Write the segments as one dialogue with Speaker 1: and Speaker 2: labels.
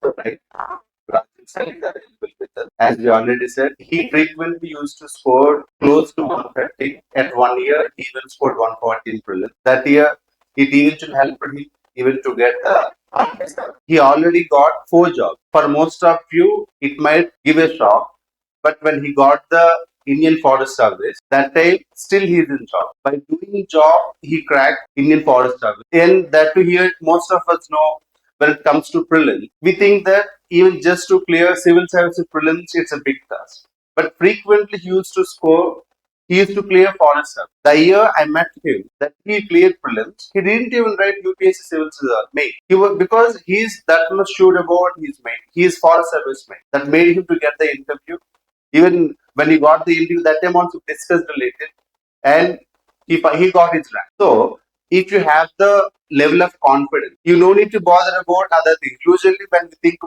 Speaker 1: Right. Rajasthan is available with us. As we already said, he frequently used to score close to 130. At 1 year, he even scored 140 in prelims. That year, it even helped him even to get the. He already got 4 jobs. For most of you, it might give a shock, but when he got the Indian Forest Service, that time still he is in job. By doing job, he cracked Indian Forest Service. And that to hear, most of us know when it comes to prelims, we think that even just to clear civil services prelims, it's a big task. But frequently he used to clear forest service. The year I met him, that he cleared prelims, he didn't even write UPSC civil main. He was because he's that much sure about his main. He is forest service main. That made him to get the interview. Even when he got the interview, that time also discussed related, and he got his rank. So if you have the level of confidence, you no need to bother about other things. Usually, when we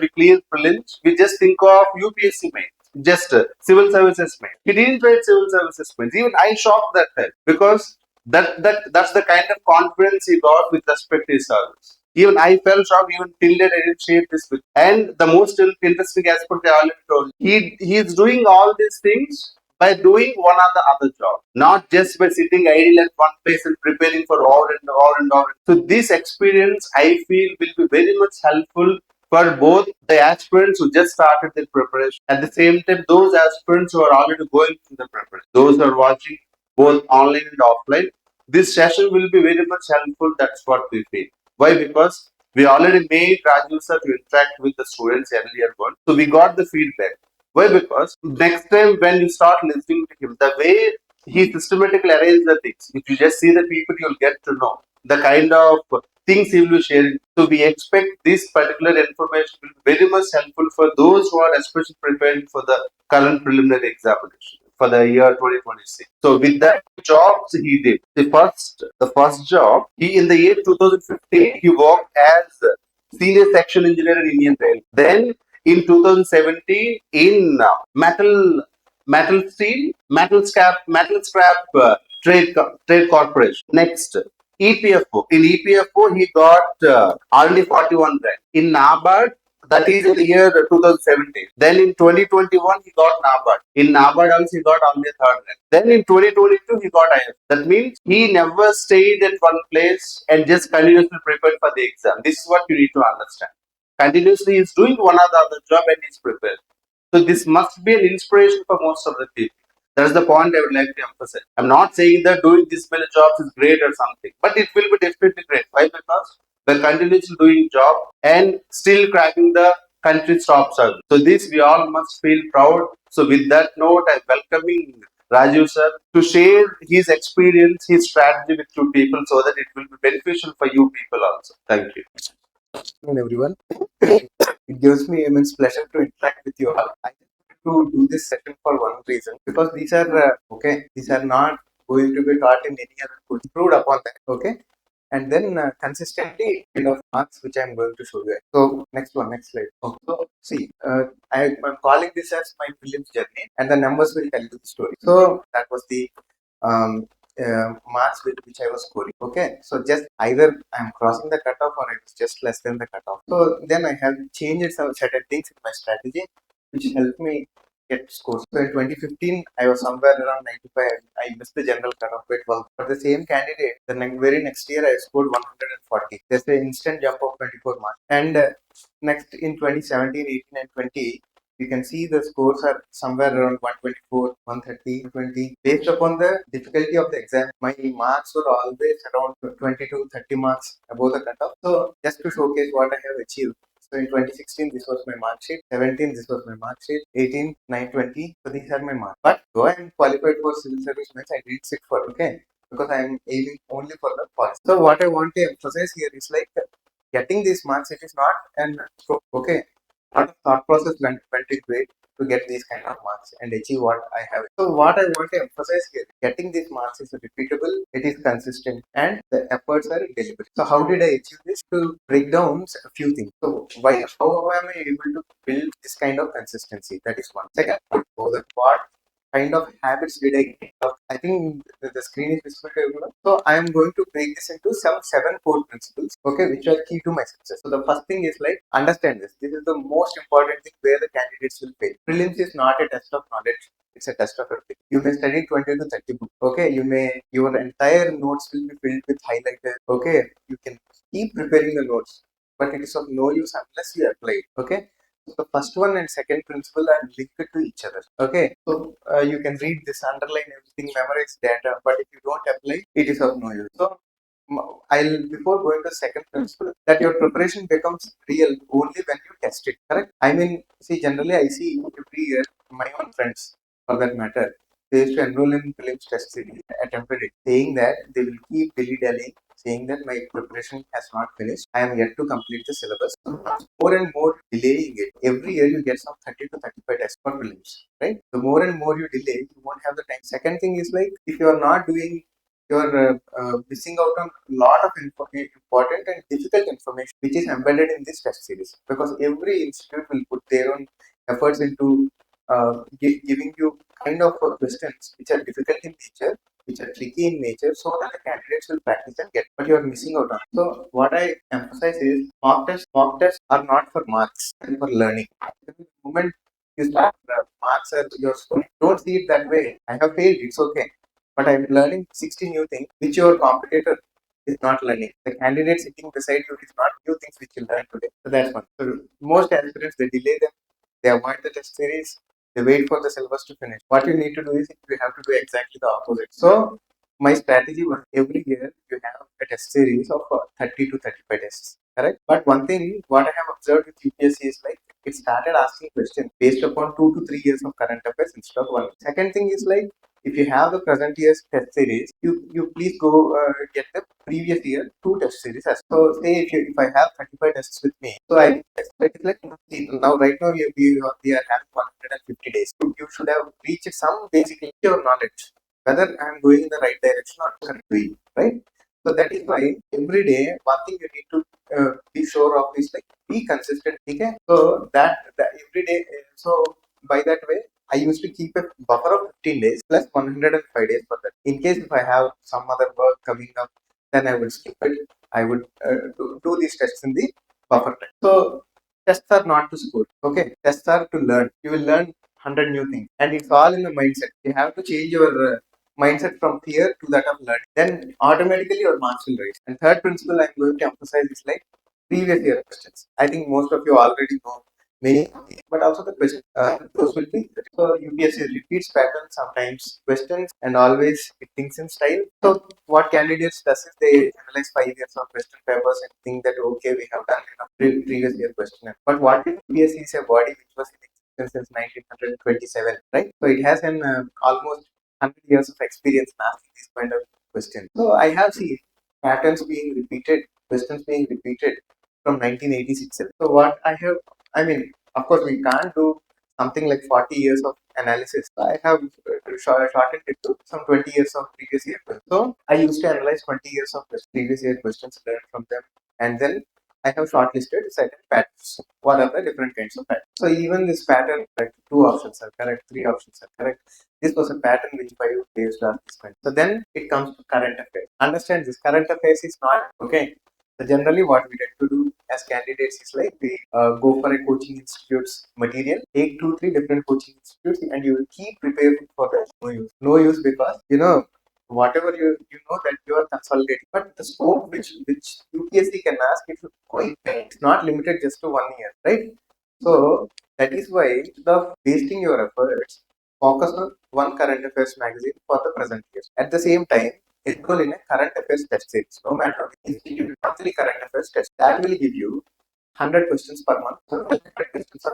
Speaker 1: clear prelims, we just think of UPSC main, just civil services main. He didn't write civil services main. Even I shocked that time because that's the kind of confidence he got with respect to his service. Even I felt shocked. Even till date, I didn't share this with. And the most interesting aspect I already told you, he's doing all these things by doing one or the other job, not just by sitting idle at one place and preparing for hour and hour and hour. So this experience, I feel, will be very much helpful for both the aspirants who just started their preparation. At the same time, those aspirants who are already going through the preparation, those who are watching both online and offline, this session will be very much helpful. That's what we feel. Why? Because we already made Raju sir to interact with the students earlier on. So we got the feedback. Why? Because next time when you start listening to him, the way he systematically arranges the things, if you just see the people, you'll get to know the kind of things he will be sharing. So we expect this particular information will be very much helpful for those who are especially preparing for the current preliminary examination for the year 2026. So with that jobs he did, the first job, he in the year 2015 he worked as senior section engineer in Indian Rail. Then in 2017 in metal scrap trade corporation. Next, EPFO. In EPFO, he got only 41 rank. In NABARD, that is in the year 2017. Then in 2021, he got NABARD. In NABARD also, he got only third rank. Then in 2022, he got IF. That means he never stayed at one place and just continuously prepared for the exam. This is what you need to understand. Continuously, he's doing one or the other job and he's prepared. So this must be an inspiration for most of the people. That's the point I would like to emphasize. I'm not saying that doing this many jobs is great or something, but it will be definitely great. Why? Because we're continuously doing job and still cracking the country's top service. So this we all must feel proud. So with that note, I'm welcoming Raju sir to share his experience, his strategy with you people so that it will be beneficial for you people also. Thank you.
Speaker 2: Everyone. It gives me immense pleasure to interact with you all. I to do this session for one reason because these are these are not going to be taught in any other course. Proved upon that, okay, and then consistently kind of marks which I'm going to show you. So next slide. Okay. So see, I'm calling this as my prelims journey, and the numbers will tell you the story. So that was the um, marks with which I was scoring. Okay, so just either I'm crossing the cutoff or it's just less than the cutoff. So then I have changed some certain things in my strategy, which helped me get scores. So in 2015, I was somewhere around 95. I missed the general cutoff by 12. For the same candidate, the very next year I scored 140. There's an instant jump of 24 marks. And next in 2017, 18, and 20, you can see the scores are somewhere around 124, 130, 120. Based upon the difficulty of the exam, my marks were always around 20 to 30 marks above the cutoff. So just to showcase what I have achieved. So in 2016, this was my mark sheet. 17, this was my mark sheet. 18, 920. So these are my marks. But though I am qualified for civil service means I did sit for, okay, because I am aiming only for the policy. So what I want to emphasize here is like getting these marks, it is not an okay. Lot of thought process went into it to get these kind of marks and achieve what I have. So what I want to emphasize here, getting these marks is repeatable, it is consistent, and the efforts are deliberate. So how did I achieve this? To break down a few things. So how am I able to build this kind of consistency? That is one. Second, what kind of habits did I get? I think the screen is visible to everyone. So I am going to break this into some 7 core principles, okay, which are key to my success. So the first thing is like understand this. This is the most important thing where the candidates will fail. Prelims is not a test of knowledge. It's a test of ability. You may study 20 to 30 books. Okay, your entire notes will be filled with highlighters. Okay, you can keep preparing the notes, but it is of no use unless you apply it. Okay. So the first one and second principle are linked to each other. Okay, so you can read this, underline everything, memorize data, but if you don't apply, it is of no use. So I'll before going to second principle that your preparation becomes real only when you test it. Correct? I mean, see, generally I see every year my own friends, for that matter, they used to enroll in prelims test series, attempted it, saying that they will keep dilly-dallying, saying that my preparation has not finished. I am yet to complete the syllabus. More and more delaying it. Every year you get some 30 to 35 tests for prelims, right? The more and more you delay, you won't have the time. Second thing is like if you are not doing, you are missing out on a lot of important and difficult information which is embedded in this test series, because every institute will put their own efforts into giving you kind of questions which are difficult in nature, which are tricky in nature, so that the candidates will practice and get, but you are missing out on. So what I emphasize is mock tests are not for marks and for learning. The moment you start marks are your score, don't see it that way. I have failed, it's okay. But I'm learning 60 new things which your competitor is not learning. The candidate sitting beside you is not new things which you learn today. So that's one. So most aspirants they delay them, they avoid the test series, they wait for the syllabus to finish. What you need to do is you have to do exactly the opposite. So my strategy was every year you have a test series of 30 to 35 tests. Correct? But one thing what I have observed with UPSC is like it started asking questions based upon 2 to 3 years of current affairs instead of one. Second thing is like if you have the present year's test series, you please go get the previous year 2 test series. So say if I have 35 tests with me, so I it's like see, now right now we are having 150 days. You should have reached some basic your knowledge whether I'm going in the right direction or correctly, right? So that is why every day one thing you need to be sure of is like be consistent. Okay, so that every day. So by that way, I used to keep a buffer of 15 days plus 105 days for that. In case if I have some other work coming up, then I will skip it. I would do these tests in the buffer time. So tests are not to score. Okay, tests are to learn. You will learn 100 new things, and it's all in the mindset. You have to change your mindset from fear to that of learning. Then automatically your marks will rise. And third principle I'm going to emphasize is like previous year questions. I think most of you already know many, but also the question those will be so UPSC repeats pattern sometimes questions and always it thinks in style. So what candidates does is they analyze 5 years of question papers and think that okay we have done enough previous year question. But what if UPSC is a body which was in existence since 1927, right? So it has an almost 100 years of experience in asking these kind of questions. So I have seen patterns being repeated, questions being repeated from 1986. So what I mean, of course, we can't do something like 40 years of analysis. I have shortened it to some 20 years of previous year questions. So I used to analyze 20 years of previous year questions, learn from them, and then I have shortlisted certain patterns. What are the different kinds of patterns? So even this pattern, like 2 options are correct, 3 options are correct. This was a pattern which I based on this kind. So then it comes to current affairs. Understand this current affairs is not okay. So generally, what we tend to do as candidates is like we go for a coaching institute's material, take 2, 3 different coaching institutes, and you will keep preparing for the no use. No use because whatever you know that you are consolidating, but the scope which UPSC can ask it is quite big. It's not limited just to 1 year, right? So that is why instead of wasting your efforts, focus on one current affairs magazine for the present year. At the same time, enroll in a current affairs test series. No matter the institute, monthly current affairs test that will give you 100 questions per month. So 100 questions of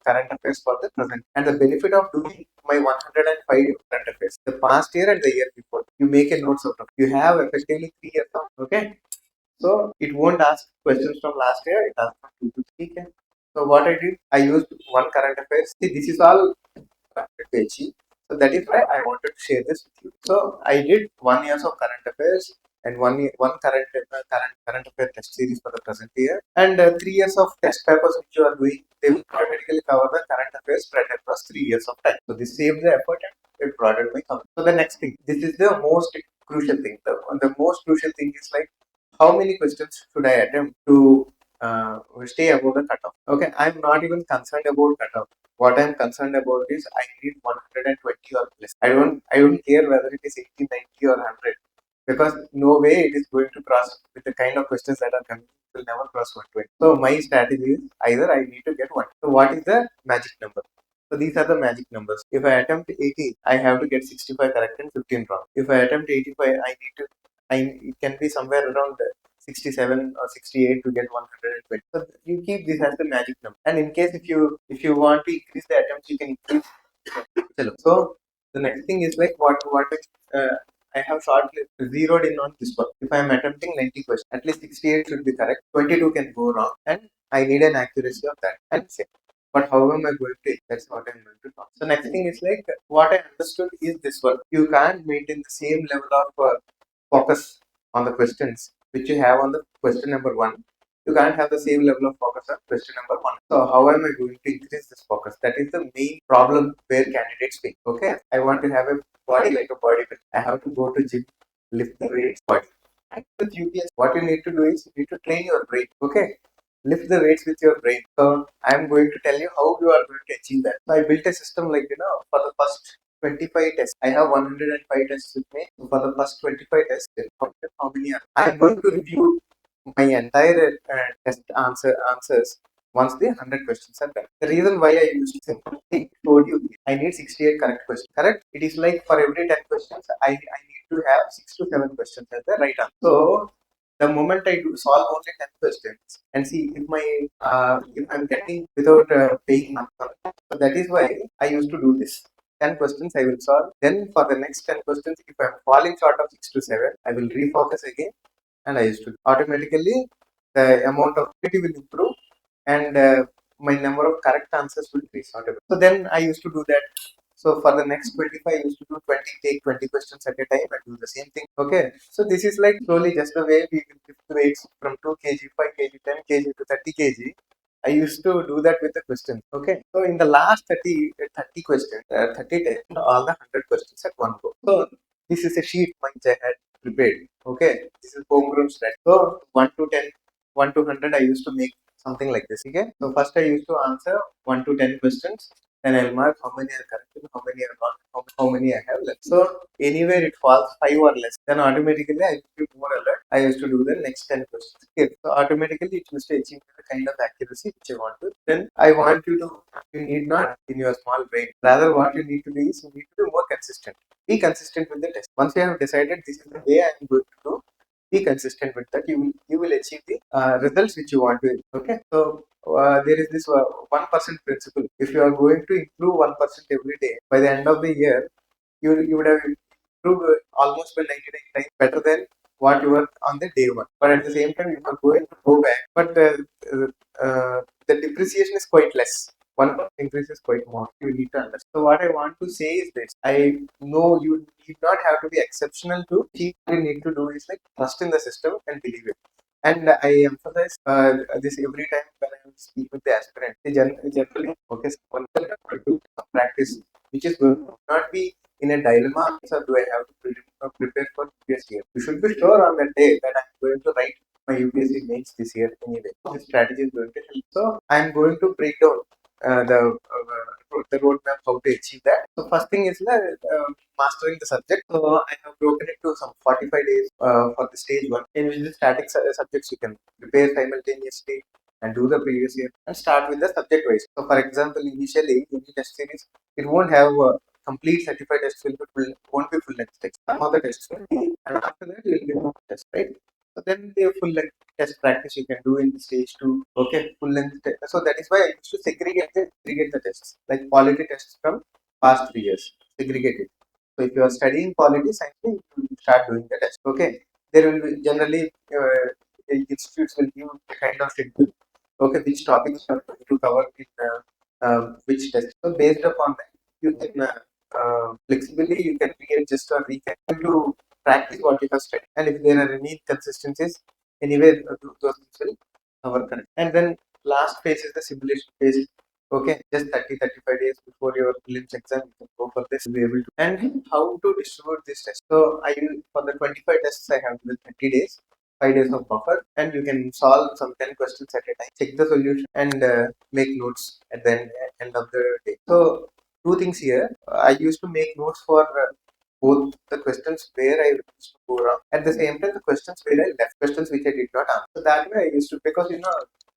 Speaker 2: current affairs for the present. And the benefit of doing my 105 current affairs, the past year and the year before, you make a notes out of. You have effectively 3 years of, okay? So it won't ask questions from last year, it asks from 2 to 3. Okay? So what I did, I used one current affairs. See, this is all to achieve. So that is why I wanted to share this with you. So I did 1 year of current affairs and one current affair test series for the present year, and 3 years of test papers which you are doing they will automatically cover the current affairs spread across 3 years of time. So this saves the effort and it broadened my coverage. So the next thing, this is the most crucial thing. The most crucial thing is like how many questions should I attempt to stay above the cutoff. Okay, I'm not even concerned about cutoff. What I'm concerned about is I need 120 or plus. I don't care whether it is 80, 90 or 100 because no way it is going to cross with the kind of questions that are coming. It will never cross 120. So my strategy is either I need to get one. So what is the magic number? So these are the magic numbers. If I attempt 80, I have to get 65 correct and 15 wrong. If I attempt 85, it can be somewhere around 67 or 68 to get 120. So you keep this as the magic number. And in case if you want to increase the attempts, you can increase. So the next thing is like what uh, I have shortly zeroed in on this one. If I am attempting 90 questions, at least 68 should be correct. 22 can go wrong, and I need an accuracy of that. And say, but how am I going to? That's what I'm going to talk. So next thing is like what I understood is this one. You can't maintain the same level of focus on the questions which you have on the question number one. You can't have the same level of focus on question number one. So how am I going to increase this focus? That is the main problem where candidates think. Okay, I want to have a body like a bodybuilder. I have to go to gym, lift the weights, body. And with UPS, what you need to do is you need to train your brain. Okay, lift the weights with your brain. So I'm going to tell you how you are going to achieve that. So I built a system like for the first 25 tests. I have 105 tests with me. So for the first 25 tests, how many are I'm going to review my entire answers once the 100 questions are done. The reason why I used simple thing told you I need 68 correct questions. Correct? It is like for every 10 questions, I need to have 6 to 7 questions as the right answer. So the moment I do solve only 10 questions and see if I'm getting without paying money. So that is why I used to do this. 10 questions I will solve. Then for the next 10 questions, if I'm falling short of 6 to 7, I will refocus again and I used to automatically the amount of activity will improve and my number of correct answers will increase. So then I used to do that. So for the next 25, I used to do 20, take 20 questions at a time and do the same thing. Okay. So this is like slowly just the way we will lift the weights from 2 kg, 5 kg, 10 kg to 30 kg. I used to do that with the questions. Okay. So in the last 30 questions, 30 days, all the 100 questions at one go. So this is a sheet which I had prepared. Okay. This is homegrown strategy. So 1 to 10, 1 to 100, I used to make something like this. Okay. So first I used to answer 1 to 10 questions. Then I'll mark how many are correct and how many are not, how many I have left. So anywhere it falls 5 or less, then automatically I used to be more alert. I used to do the next 10 questions. Okay. So automatically it used to achieve the kind of accuracy which I want to. Then I want you need not in your small brain. Rather, what you need to do is you need to be more consistent. Be consistent with the test. Once you have decided this is the way I am going to do, be consistent with that. You will achieve the results which you want to. Okay. So there is this 1% principle. If you are going to improve 1% every day, by the end of the year, you would have improved almost by 99 times better than what you were on the day one. But at the same time, you are going to go back, but the depreciation is quite less. 1% increase is quite more. You need to understand. So what I want to say is this: I know you need not have to be exceptional to achieve. What you need to do is like trust in the system and believe it. And I emphasize this every time when I speak with the aspirant. They generally focus on do practice, which is going to not be in a dilemma. So do I have to prepare for UPSC? You should be sure on that day that I'm going to write my UPSC mains this year anyway. This strategy is going to help. So I'm going to break down the roadmap how to achieve that. So first thing is mastering the subject. So I have broken it to some 45 days for the stage one. In which the static subjects you can prepare simultaneously and do the previous year and start with the subject wise. So for example, initially in the test series, it won't have complete certified test will be won't be full length text. Some of the tests will be, and after that you will be more test, right? So then the full length test practice you can do in the stage two. Okay, full length test. So that is why I used to segregate the tests, like quality tests from past 3 years, segregate it. So if you are studying quality science, you start doing the test. Okay, there will be generally the institutes will give a kind of schedule. Okay, which topics are going to cover in which test. So based upon that, you can flexibly you can readjust or recap to practice what you have studied. And if there are any inconsistencies, anyway, those things will cover correct. And then last phase is the simulation phase. Okay, just 30-35 days before your prelims exam, you can go for this. You'll be able to. And how to distribute this test? So I will, for the 25 tests I have with 30 days, 5 days of buffer, and you can solve some 10 questions at a time, check the solution, and make notes at the end of the day. So two things here. I used to make notes for both the questions where I used to go wrong. At the same time, the questions where I left, questions which I did not answer. So that way I used to, because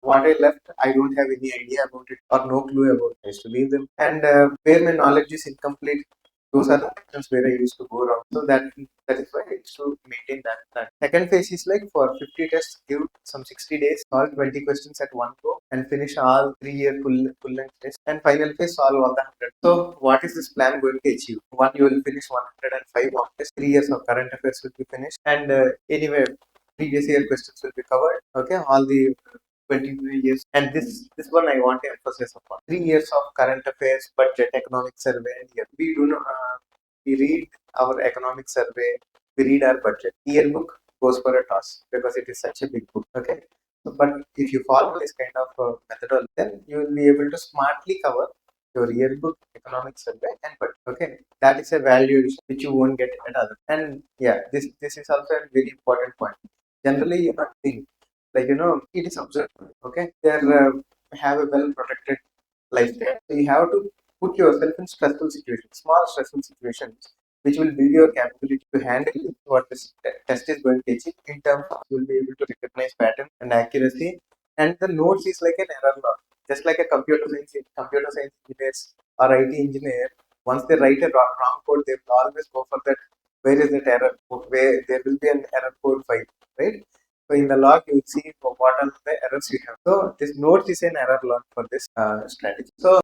Speaker 2: what I left, I don't have any idea about it or no clue about it. I used to leave them. And where my knowledge is incomplete, those are the questions where I used to go wrong. So that is why I used to maintain that. Second phase is like for 50 tests, give some 60 days, solve 20 questions at one go, and finish all 3-year full length tests. And final phase, solve all the 100. So what is this plan going to achieve? One, you will finish 105 mock tests. 3 years of current affairs will be finished, and anyway, previous year questions will be covered. Okay, all the 23 years. And this one I want to emphasize upon. 3 years of current affairs, budget, economic survey, and year. We do not, we read our economic survey, we read our budget. Yearbook goes for a toss because it is such a big book. Okay. So, but if you follow this kind of methodology, then you will be able to smartly cover your yearbook, economic survey, and budget. Okay. That is a value addition which you won't get at other. And yeah, this is also a very important point. Generally, you not think like it is observed. Okay, they are have a well protected lifestyle. So you have to put yourself in stressful situations, small stressful situations, which will build your capability to handle what this test is going to teach you. In terms of, you will be able to recognize pattern and accuracy. And the notes is like an error log, just like a computer science engineers or IT engineer. Once they write a wrong code, they will always go for that. Where is that error? Where there will be an error code file, right? So in the log, you will see what are the errors you have. So this notes is an error log for this strategy. So